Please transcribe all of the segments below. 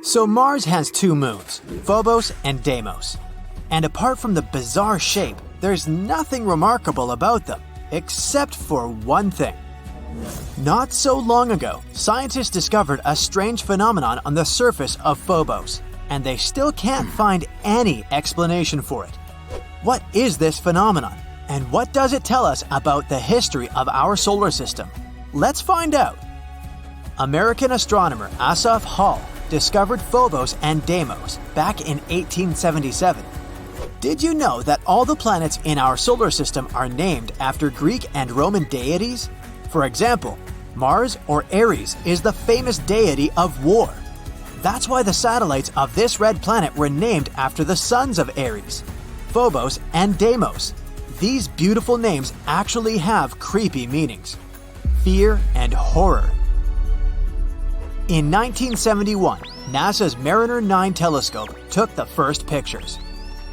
So Mars has two moons, Phobos and Deimos. And apart from the bizarre shape, there's nothing remarkable about them, except for one thing. Not so long ago, scientists discovered a strange phenomenon on the surface of Phobos, and they still can't find any explanation for it. What is this phenomenon, and what does it tell us about the history of our solar system? Let's find out. American astronomer Asaph Hall discovered Phobos and Deimos back in 1877. Did you know that all the planets in our solar system are named after Greek and Roman deities? For example, Mars or Ares is the famous deity of war. That's why the satellites of this red planet were named after the sons of Ares, Phobos and Deimos. These beautiful names actually have creepy meanings: fear and horror. In 1971, NASA's Mariner 9 telescope took the first pictures.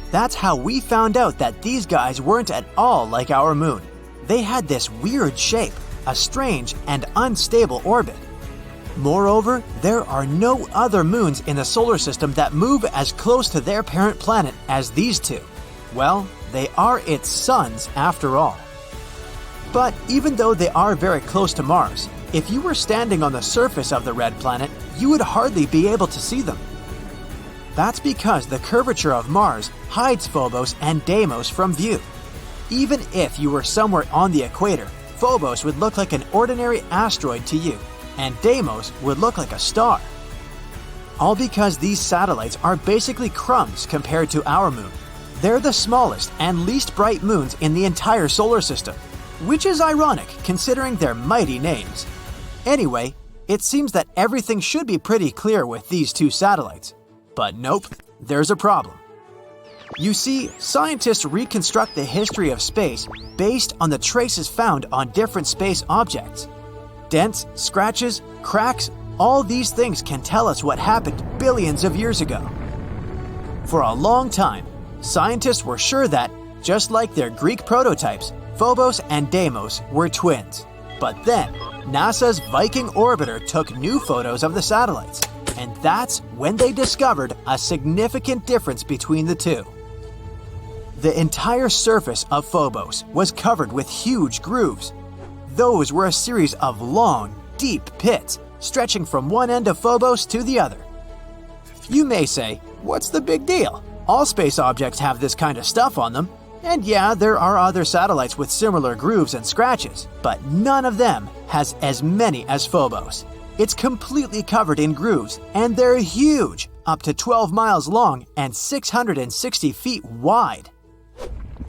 That's how we found out that these guys weren't at all like our moon. They had this weird shape, a strange and unstable orbit. Moreover, there are no other moons in the solar system that move as close to their parent planet as these two. Well, they are its sons after all. But even though they are very close to Mars, if you were standing on the surface of the red planet, you would hardly be able to see them. That's because the curvature of Mars hides Phobos and Deimos from view. Even if you were somewhere on the equator, Phobos would look like an ordinary asteroid to you, and Deimos would look like a star. All because these satellites are basically crumbs compared to our moon. They're the smallest and least bright moons in the entire solar system, which is ironic considering their mighty names. Anyway, it seems that everything should be pretty clear with these two satellites. But nope, there's a problem. You see, scientists reconstruct the history of space based on the traces found on different space objects. Dents, scratches, cracks, all these things can tell us what happened billions of years ago. For a long time, scientists were sure that, just like their Greek prototypes, Phobos and Deimos were twins. But then, NASA's Viking orbiter took new photos of the satellites, and that's when they discovered a significant difference between the two. The entire surface of Phobos was covered with huge grooves. Those were a series of long, deep pits stretching from one end of Phobos to the other. You may say, what's the big deal? All space objects have this kind of stuff on them. And yeah, there are other satellites with similar grooves and scratches, but none of them has as many as Phobos. It's completely covered in grooves, and they're huge, up to 12 miles long and 660 feet wide.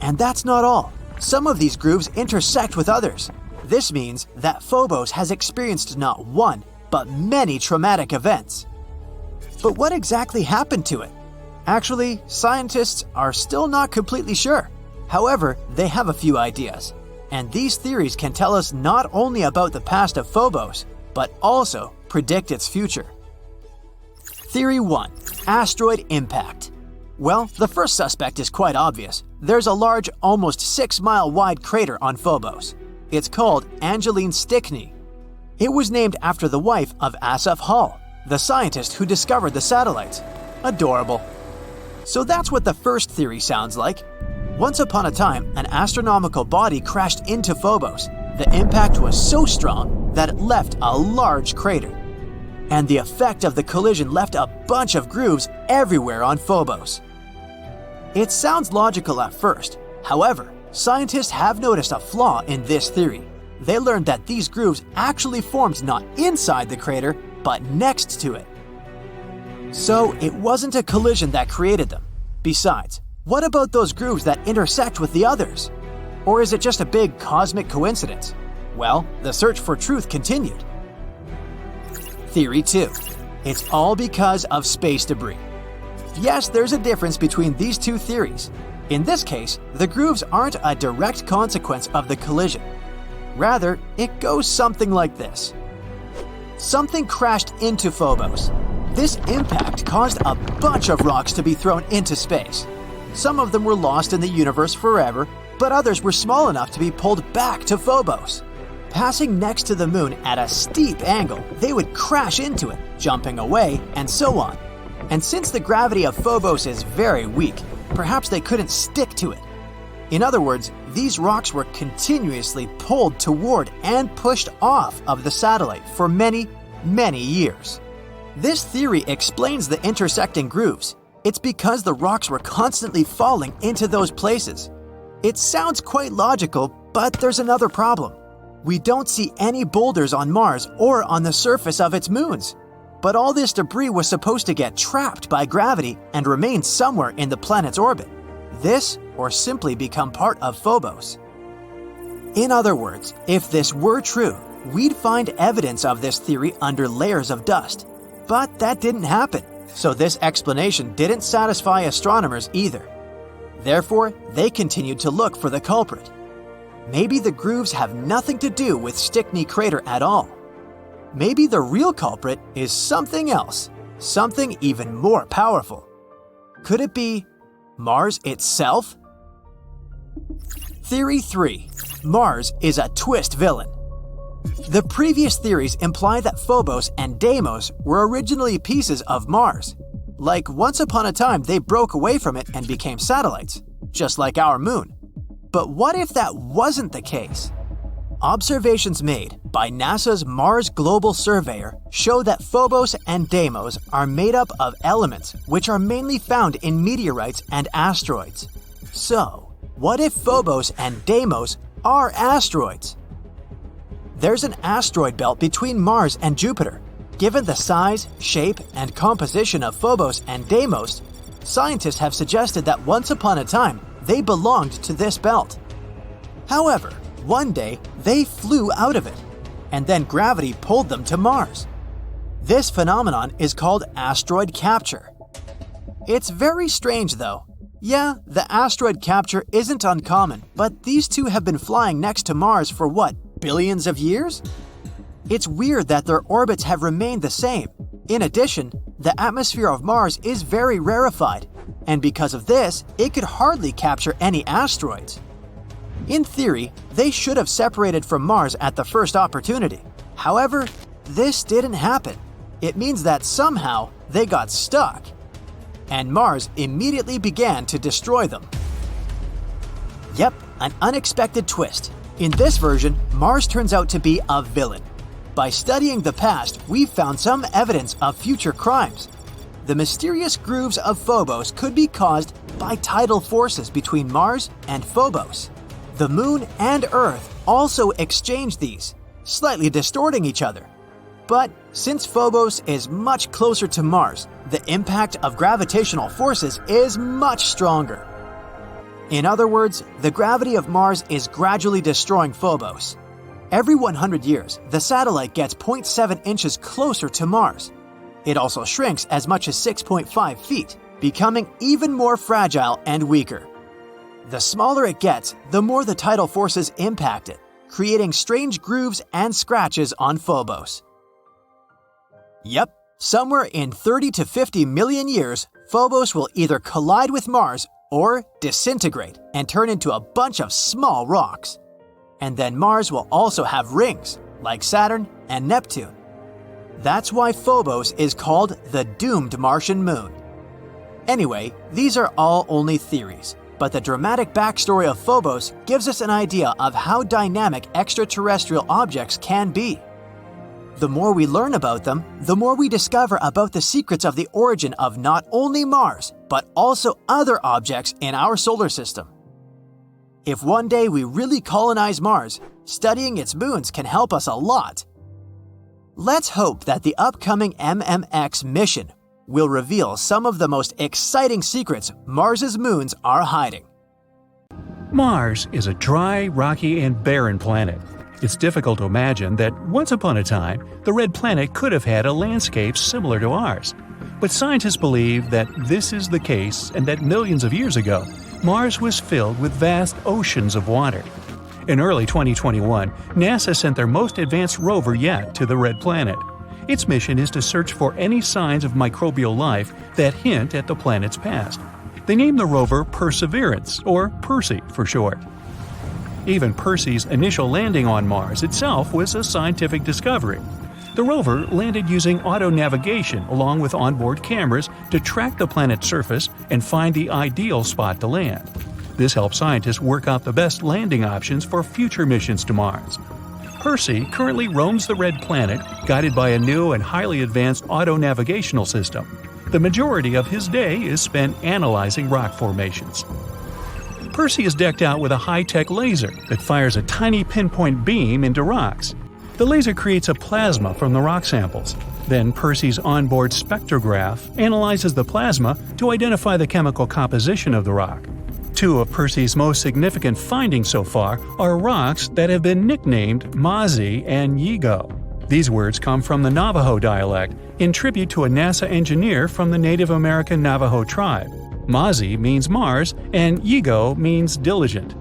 And that's not all. Some of these grooves intersect with others. This means that Phobos has experienced not one, but many traumatic events. But what exactly happened to it? Actually, scientists are still not completely sure. However, they have a few ideas. And these theories can tell us not only about the past of Phobos, but also predict its future. Theory 1. Asteroid impact. Well, the first suspect is quite obvious. There's a large, almost 6-mile wide crater on Phobos. It's called Angeline Stickney. It was named after the wife of Asaph Hall, the scientist who discovered the satellites. Adorable. So that's what the first theory sounds like. Once upon a time, an astronomical body crashed into Phobos. The impact was so strong that it left a large crater. And the effect of the collision left a bunch of grooves everywhere on Phobos. It sounds logical at first. However, scientists have noticed a flaw in this theory. They learned that these grooves actually formed not inside the crater, but next to it. So it wasn't a collision that created them. Besides, what about those grooves that intersect with the others? Or is it just a big cosmic coincidence? Well, the search for truth continued. Theory 2. It's all because of space debris. Yes, there's a difference between these two theories. In this case, the grooves aren't a direct consequence of the collision. Rather, it goes something like this. Something crashed into Phobos. This impact caused a bunch of rocks to be thrown into space. Some of them were lost in the universe forever, but others were small enough to be pulled back to Phobos. Passing next to the moon at a steep angle, they would crash into it, jumping away, and so on. And since the gravity of Phobos is very weak, perhaps they couldn't stick to it. In other words, these rocks were continuously pulled toward and pushed off of the satellite for many, many years. This theory explains the intersecting grooves. It's because the rocks were constantly falling into those places. It sounds quite logical, but there's another problem. We don't see any boulders on Mars or on the surface of its moons. But all this debris was supposed to get trapped by gravity and remain somewhere in the planet's orbit. This, or simply become part of Phobos. In other words, if this were true, we'd find evidence of this theory under layers of dust. But that didn't happen, so this explanation didn't satisfy astronomers either. Therefore, they continued to look for the culprit. Maybe the grooves have nothing to do with Stickney Crater at all. Maybe the real culprit is something else, something even more powerful. Could it be Mars itself? Theory 3. Mars is a twist villain. The previous theories imply that Phobos and Deimos were originally pieces of Mars. Like once upon a time they broke away from it and became satellites, just like our moon. But what if that wasn't the case? Observations made by NASA's Mars Global Surveyor show that Phobos and Deimos are made up of elements which are mainly found in meteorites and asteroids. So, what if Phobos and Deimos are asteroids? There's an asteroid belt between Mars and Jupiter. Given the size, shape, and composition of Phobos and Deimos, scientists have suggested that once upon a time they belonged to this belt. However, one day they flew out of it, and then gravity pulled them to Mars. This phenomenon is called asteroid capture. It's very strange though. Yeah, the asteroid capture isn't uncommon, but these two have been flying next to Mars for what, billions of years? It's weird that their orbits have remained the same. In addition, the atmosphere of Mars is very rarefied, and because of this, it could hardly capture any asteroids. In theory, they should have separated from Mars at the first opportunity. However, this didn't happen. It means that somehow they got stuck, and Mars immediately began to destroy them. Yep, an unexpected twist. In this version, Mars turns out to be a villain. By studying the past, we've found some evidence of future crimes. The mysterious grooves of Phobos could be caused by tidal forces between Mars and Phobos. The Moon and Earth also exchange these, slightly distorting each other. But since Phobos is much closer to Mars, the impact of gravitational forces is much stronger. In other words, the gravity of Mars is gradually destroying Phobos. Every 100 years, the satellite gets 0.7 inches closer to Mars. It also shrinks as much as 6.5 feet, becoming even more fragile and weaker. The smaller it gets, the more the tidal forces impact it, creating strange grooves and scratches on Phobos. Yep, somewhere in 30 to 50 million years, Phobos will either collide with Mars or disintegrate and turn into a bunch of small rocks. And then Mars will also have rings, like Saturn and Neptune. That's why Phobos is called the doomed Martian moon. Anyway, these are all only theories, but the dramatic backstory of Phobos gives us an idea of how dynamic extraterrestrial objects can be. The more we learn about them, the more we discover about the secrets of the origin of not only Mars, but also other objects in our solar system. If one day we really colonize Mars, studying its moons can help us a lot. Let's hope that the upcoming MMX mission will reveal some of the most exciting secrets Mars's moons are hiding. Mars is a dry, rocky, and barren planet. It's difficult to imagine that once upon a time, the red planet could have had a landscape similar to ours. But scientists believe that this is the case and that millions of years ago, Mars was filled with vast oceans of water. In early 2021, NASA sent their most advanced rover yet to the red planet. Its mission is to search for any signs of microbial life that hint at the planet's past. They named the rover Perseverance, or Percy for short. Even Percy's initial landing on Mars itself was a scientific discovery. The rover landed using auto-navigation along with onboard cameras to track the planet's surface and find the ideal spot to land. This helped scientists work out the best landing options for future missions to Mars. Percy currently roams the red planet, guided by a new and highly advanced auto-navigational system. The majority of his day is spent analyzing rock formations. Percy is decked out with a high-tech laser that fires a tiny pinpoint beam into rocks. The laser creates a plasma from the rock samples. Then Percy's onboard spectrograph analyzes the plasma to identify the chemical composition of the rock. Two of Percy's most significant findings so far are rocks that have been nicknamed Mazi and Yigo. These words come from the Navajo dialect, in tribute to a NASA engineer from the Native American Navajo tribe. Mazi means Mars, and Yigo means diligent.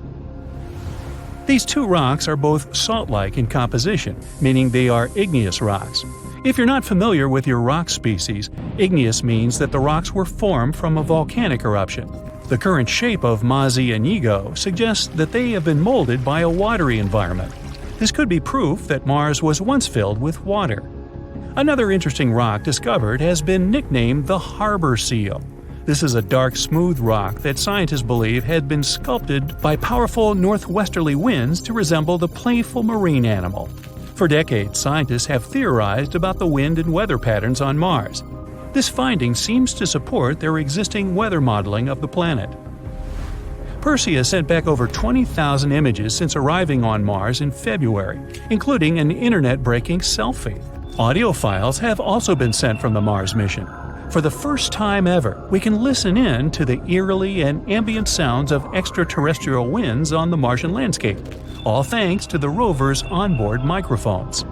These two rocks are both salt-like in composition, meaning they are igneous rocks. If you're not familiar with your rock species, igneous means that the rocks were formed from a volcanic eruption. The current shape of Mazi and Yigo suggests that they have been molded by a watery environment. This could be proof that Mars was once filled with water. Another interesting rock discovered has been nicknamed the harbor seal. This is a dark, smooth rock that scientists believe had been sculpted by powerful northwesterly winds to resemble the playful marine animal. For decades, scientists have theorized about the wind and weather patterns on Mars. This finding seems to support their existing weather modeling of the planet. Percy has sent back over 20,000 images since arriving on Mars in February, including an internet-breaking selfie. Audio files have also been sent from the Mars mission. For the first time ever, we can listen in to the eerily and ambient sounds of extraterrestrial winds on the Martian landscape, all thanks to the rover's onboard microphones.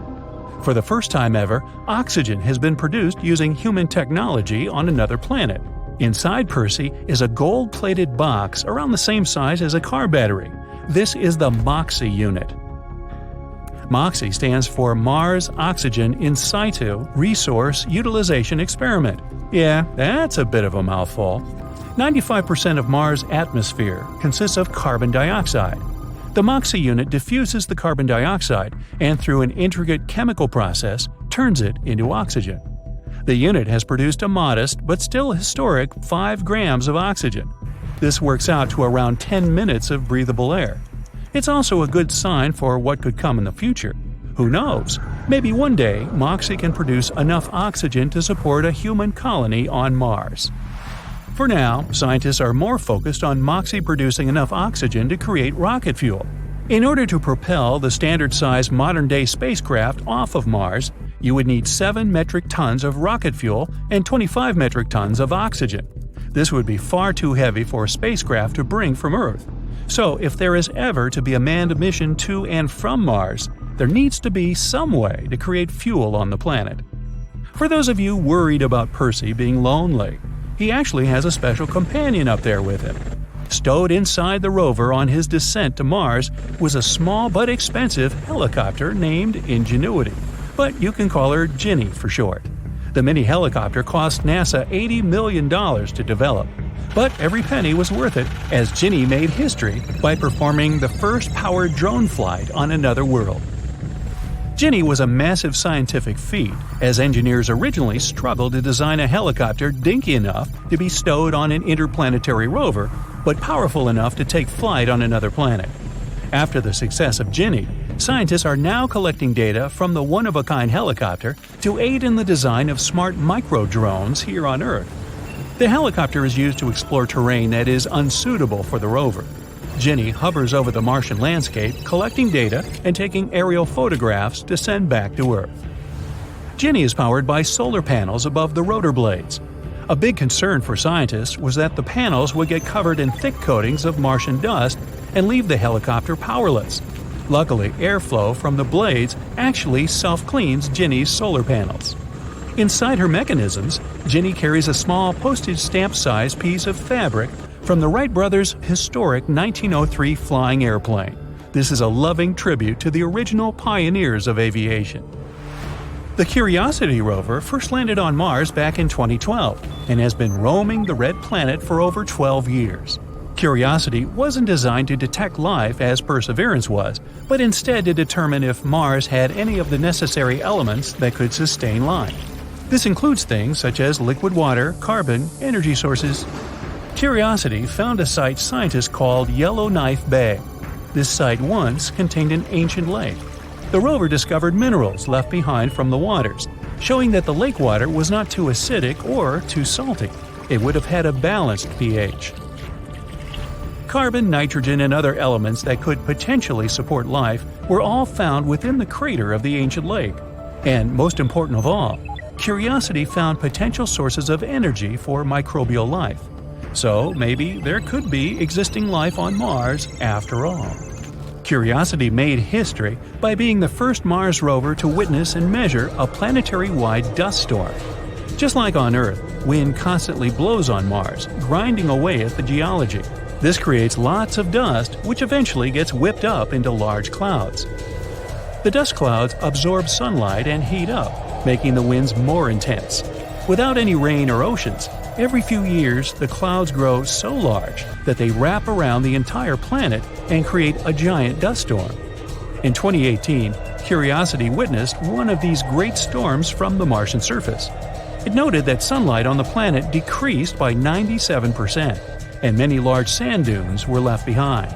For the first time ever, oxygen has been produced using human technology on another planet. Inside Percy is a gold-plated box around the same size as a car battery. This is the MOXIE unit. MOXIE stands for Mars Oxygen In Situ Resource Utilization Experiment. Yeah, that's a bit of a mouthful. 95% of Mars' atmosphere consists of carbon dioxide. The MOXIE unit diffuses the carbon dioxide and, through an intricate chemical process, turns it into oxygen. The unit has produced a modest but still historic 5 grams of oxygen. This works out to around 10 minutes of breathable air. It's also a good sign for what could come in the future. Who knows? Maybe one day MOXIE can produce enough oxygen to support a human colony on Mars. For now, scientists are more focused on MOXIE producing enough oxygen to create rocket fuel. In order to propel the standard-sized modern-day spacecraft off of Mars, you would need 7 metric tons of rocket fuel and 25 metric tons of oxygen. This would be far too heavy for a spacecraft to bring from Earth. So, if there is ever to be a manned mission to and from Mars, there needs to be some way to create fuel on the planet. For those of you worried about Percy being lonely, he actually has a special companion up there with him. Stowed inside the rover on his descent to Mars was a small but expensive helicopter named Ingenuity, but you can call her Ginny for short. The mini helicopter cost NASA $80 million to develop, but every penny was worth it as Ginny made history by performing the first powered drone flight on another world. Ginny was a massive scientific feat, as engineers originally struggled to design a helicopter dinky enough to be stowed on an interplanetary rover, but powerful enough to take flight on another planet. After the success of Ginny, scientists are now collecting data from the one-of-a-kind helicopter to aid in the design of smart micro-drones here on Earth. The helicopter is used to explore terrain that is unsuitable for the rover. Ginny hovers over the Martian landscape, collecting data and taking aerial photographs to send back to Earth. Ginny is powered by solar panels above the rotor blades. A big concern for scientists was that the panels would get covered in thick coatings of Martian dust and leave the helicopter powerless. Luckily, airflow from the blades actually self-cleans Ginny's solar panels. Inside her mechanisms, Ginny carries a small postage stamp-sized piece of fabric from the Wright brothers' historic 1903 flying airplane. This is a loving tribute to the original pioneers of aviation. The Curiosity rover first landed on Mars back in 2012 and has been roaming the red planet for over 12 years. Curiosity wasn't designed to detect life as Perseverance was, but instead to determine if Mars had any of the necessary elements that could sustain life. This includes things such as liquid water, carbon, energy sources. Curiosity found a site scientists called Yellowknife Bay. This site once contained an ancient lake. The rover discovered minerals left behind from the waters, showing that the lake water was not too acidic or too salty. It would have had a balanced pH. Carbon, nitrogen, and other elements that could potentially support life were all found within the crater of the ancient lake. And most important of all, Curiosity found potential sources of energy for microbial life. So maybe there could be existing life on Mars after all. Curiosity made history by being the first Mars rover to witness and measure a planetary-wide dust storm. Just like on Earth, wind constantly blows on Mars, grinding away at the geology. This creates lots of dust, which eventually gets whipped up into large clouds. The dust clouds absorb sunlight and heat up, making the winds more intense. Without any rain or oceans, every few years the clouds grow so large that they wrap around the entire planet and create a giant dust storm. In 2018, Curiosity witnessed one of these great storms from the Martian surface. It noted that sunlight on the planet decreased by 97%, and many large sand dunes were left behind.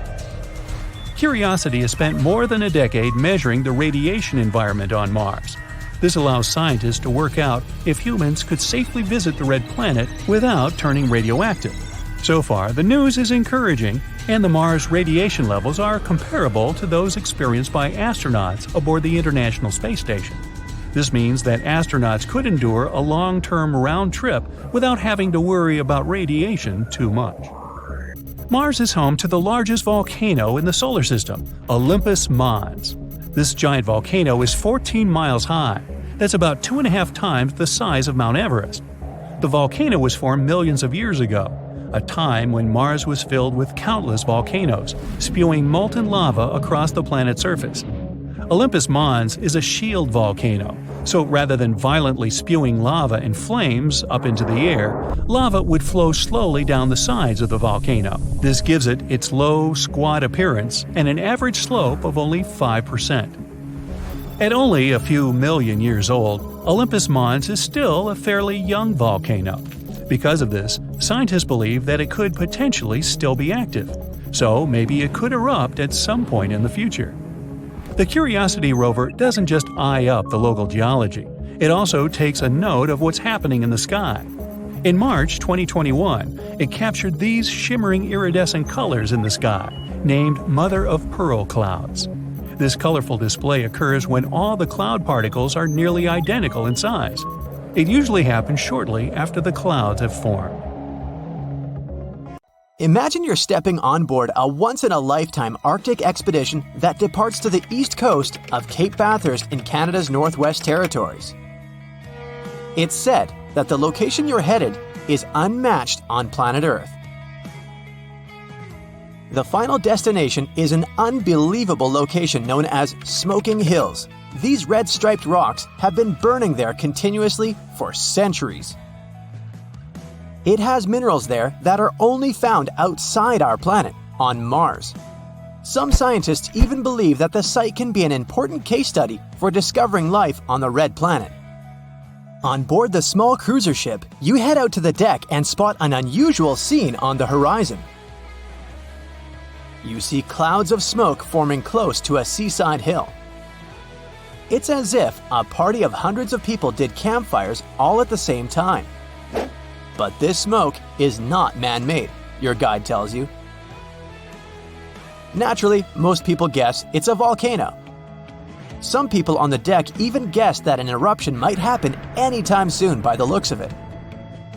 Curiosity has spent more than a decade measuring the radiation environment on Mars. This allows scientists to work out if humans could safely visit the red planet without turning radioactive. So far, the news is encouraging, and the Mars radiation levels are comparable to those experienced by astronauts aboard the International Space Station. This means that astronauts could endure a long-term round trip without having to worry about radiation too much. Mars is home to the largest volcano in the solar system, Olympus Mons. This giant volcano is 14 miles high. That's about 2.5 times the size of Mount Everest. The volcano was formed millions of years ago, a time when Mars was filled with countless volcanoes, spewing molten lava across the planet's surface. Olympus Mons is a shield volcano, so rather than violently spewing lava and flames up into the air, lava would flow slowly down the sides of the volcano. This gives it its low, squat appearance and an average slope of only 5%. At only a few million years old, Olympus Mons is still a fairly young volcano. Because of this, scientists believe that it could potentially still be active, so maybe it could erupt at some point in the future. The Curiosity rover doesn't just eye up the local geology, it also takes a note of what's happening in the sky. In March 2021, it captured these shimmering iridescent colors in the sky, named mother-of-pearl clouds. This colorful display occurs when all the cloud particles are nearly identical in size. It usually happens shortly after the clouds have formed. Imagine you're stepping on board a once-in-a-lifetime Arctic expedition that departs to the east coast of Cape Bathurst in Canada's Northwest Territories. It's said that the location you're headed is unmatched on planet Earth. The final destination is an unbelievable location known as Smoking Hills. These red-striped rocks have been burning there continuously for centuries. It has minerals there that are only found outside our planet, on Mars. Some scientists even believe that the site can be an important case study for discovering life on the red planet. On board the small cruiser ship, you head out to the deck and spot an unusual scene on the horizon. You see clouds of smoke forming close to a seaside hill. It's as if a party of hundreds of people did campfires all at the same time. But this smoke is not man-made, your guide tells you. Naturally, most people guess it's a volcano. Some people on the deck even guess that an eruption might happen anytime soon by the looks of it.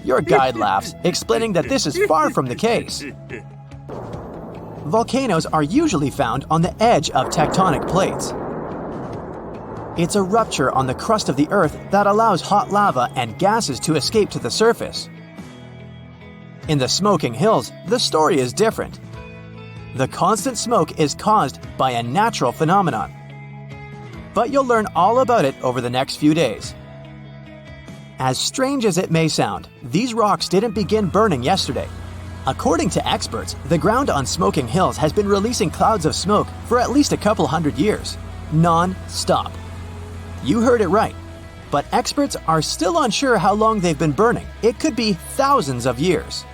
Your guide laughs, explaining that this is far from the case. Volcanoes are usually found on the edge of tectonic plates. It's a rupture on the crust of the Earth that allows hot lava and gases to escape to the surface. In the Smoking Hills, the story is different. The constant smoke is caused by a natural phenomenon. But you'll learn all about it over the next few days. As strange as it may sound, these rocks didn't begin burning yesterday. According to experts, the ground on Smoking Hills has been releasing clouds of smoke for at least a couple hundred years, non-stop. You heard it right. But experts are still unsure how long they've been burning. It could be thousands of years.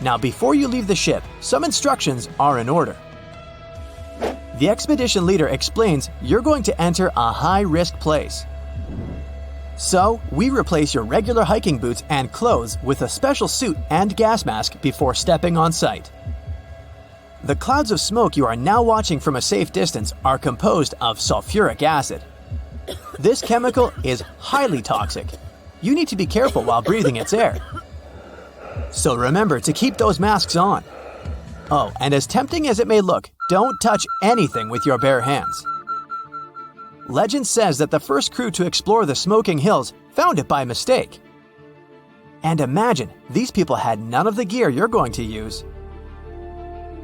Now, before you leave the ship, some instructions are in order. The expedition leader explains you're going to enter a high-risk place. So, we replace your regular hiking boots and clothes with a special suit and gas mask before stepping on site. The clouds of smoke you are now watching from a safe distance are composed of sulfuric acid. This chemical is highly toxic. You need to be careful while breathing its air. So remember to keep those masks on. Oh, and as tempting as it may look, don't touch anything with your bare hands. Legend says that the first crew to explore the Smoking Hills found it by mistake. And imagine, these people had none of the gear you're going to use.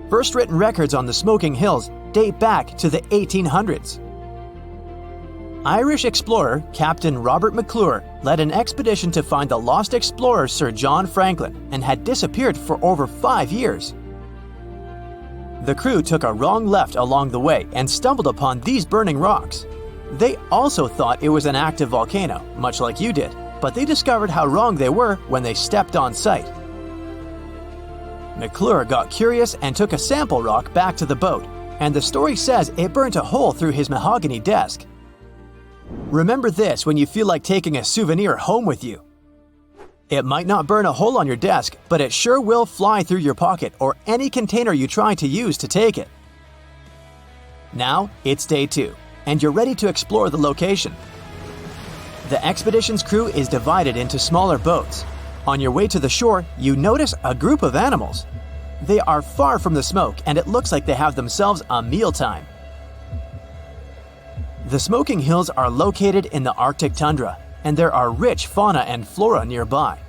First written records on the Smoking Hills date back to the 1800s. Irish explorer Captain Robert McClure led an expedition to find the lost explorer Sir John Franklin and had disappeared for over 5 years. The crew took a wrong left along the way and stumbled upon these burning rocks. They also thought it was an active volcano, much like you did, but they discovered how wrong they were when they stepped on site. McClure got curious and took a sample rock back to the boat, and the story says it burnt a hole through his mahogany desk. Remember this when you feel like taking a souvenir home with you. It might not burn a hole on your desk, but it sure will fly through your pocket or any container you try to use to take it. Now, it's day 2, and you're ready to explore the location. The expedition's crew is divided into smaller boats. On your way to the shore, you notice a group of animals. They are far from the smoke, and it looks like they have themselves a mealtime. The Smoking Hills are located in the Arctic tundra, and there are rich fauna and flora nearby.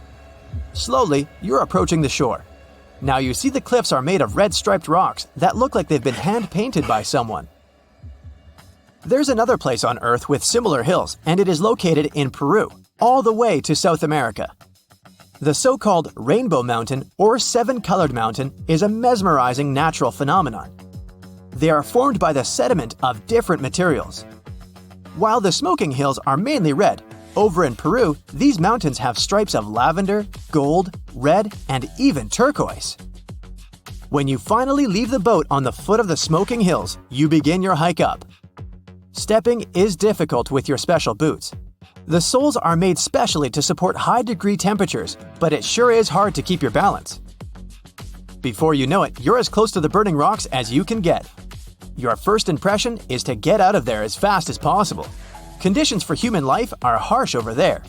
Slowly, you're approaching the shore. Now you see the cliffs are made of red striped rocks that look like they've been hand-painted by someone. There's another place on Earth with similar hills, and it is located in Peru, all the way to South America. The so-called Rainbow Mountain or Seven-Colored Mountain is a mesmerizing natural phenomenon. They are formed by the sediment of different materials. While the Smoking Hills are mainly red, over in Peru, these mountains have stripes of lavender, gold, red, and even turquoise. When you finally leave the boat on the foot of the Smoking Hills, you begin your hike up. Stepping is difficult with your special boots. The soles are made specially to support high-degree temperatures, but it sure is hard to keep your balance. Before you know it, you're as close to the burning rocks as you can get. Your first impression is to get out of there as fast as possible. Conditions for human life are harsh over there.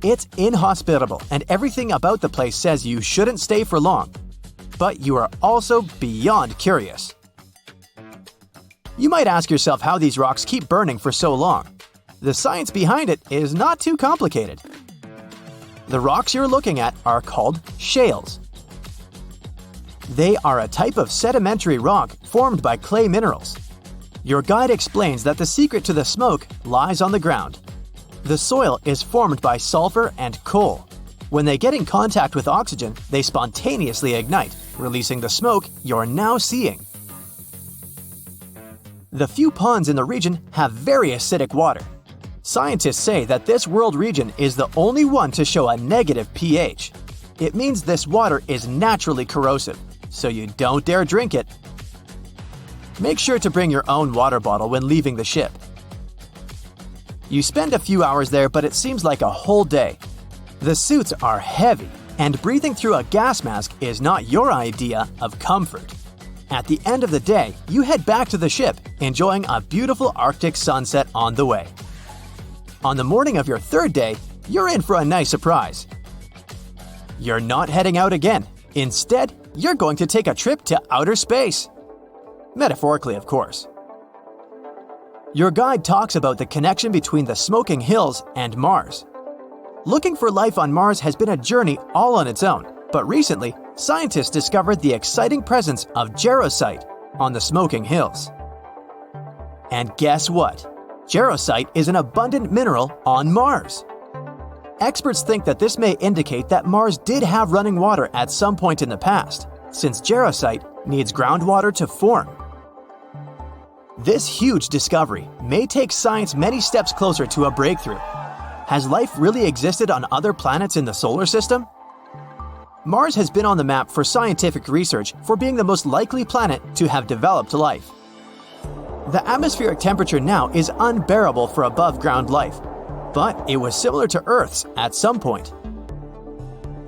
It's inhospitable, and everything about the place says you shouldn't stay for long. But you are also beyond curious. You might ask yourself how these rocks keep burning for so long. The science behind it is not too complicated. The rocks you're looking at are called shales. They are a type of sedimentary rock formed by clay minerals. Your guide explains that the secret to the smoke lies on the ground. The soil is formed by sulfur and coal. When they get in contact with oxygen, they spontaneously ignite, releasing the smoke you're now seeing. The few ponds in the region have very acidic water. Scientists say that this world region is the only one to show a negative pH. It means this water is naturally corrosive, so you don't dare drink it. Make sure to bring your own water bottle when leaving the ship. You spend a few hours there, but it seems like a whole day. The suits are heavy, and breathing through a gas mask is not your idea of comfort. At the end of the day, you head back to the ship, enjoying a beautiful Arctic sunset on the way. On the morning of your third day, you're in for a nice surprise. You're not heading out again. Instead, you're going to take a trip to outer space. Metaphorically, of course. Your guide talks about the connection between the Smoking Hills and Mars. Looking for life on Mars has been a journey all on its own, but recently, scientists discovered the exciting presence of jarosite on the Smoking Hills. And guess what? Jarosite is an abundant mineral on Mars. Experts think that this may indicate that Mars did have running water at some point in the past, since jarosite needs groundwater to form. This huge discovery may take science many steps closer to a breakthrough. Has life really existed on other planets in the solar system? Mars has been on the map for scientific research for being the most likely planet to have developed life. The atmospheric temperature now is unbearable for above-ground life, but it was similar to Earth's at some point.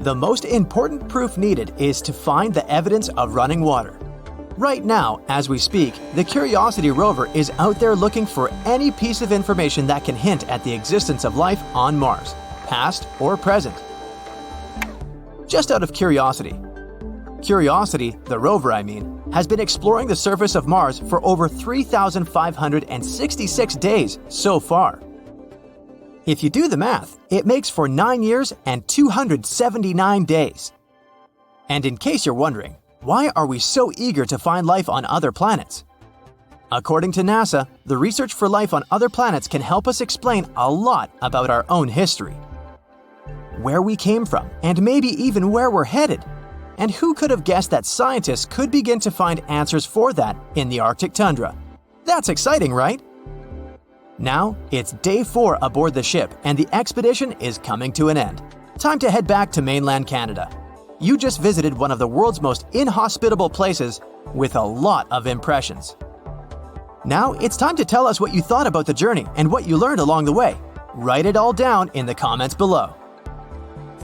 The most important proof needed is to find the evidence of running water. Right now, as we speak, the Curiosity rover is out there looking for any piece of information that can hint at the existence of life on Mars, past or present. Just out of curiosity, the rover has been exploring the surface of Mars for over 3,566 days so far. If you do the math, it makes for 9 years and 279 days. And in case you're wondering, why are we so eager to find life on other planets? According to NASA, the research for life on other planets can help us explain a lot about our own history. Where we came from, and maybe even where we're headed. And who could have guessed that scientists could begin to find answers for that in the Arctic tundra? That's exciting, right? Now, it's day 4 aboard the ship, and the expedition is coming to an end. Time to head back to mainland Canada. You just visited one of the world's most inhospitable places with a lot of impressions. Now, it's time to tell us what you thought about the journey and what you learned along the way. Write it all down in the comments below.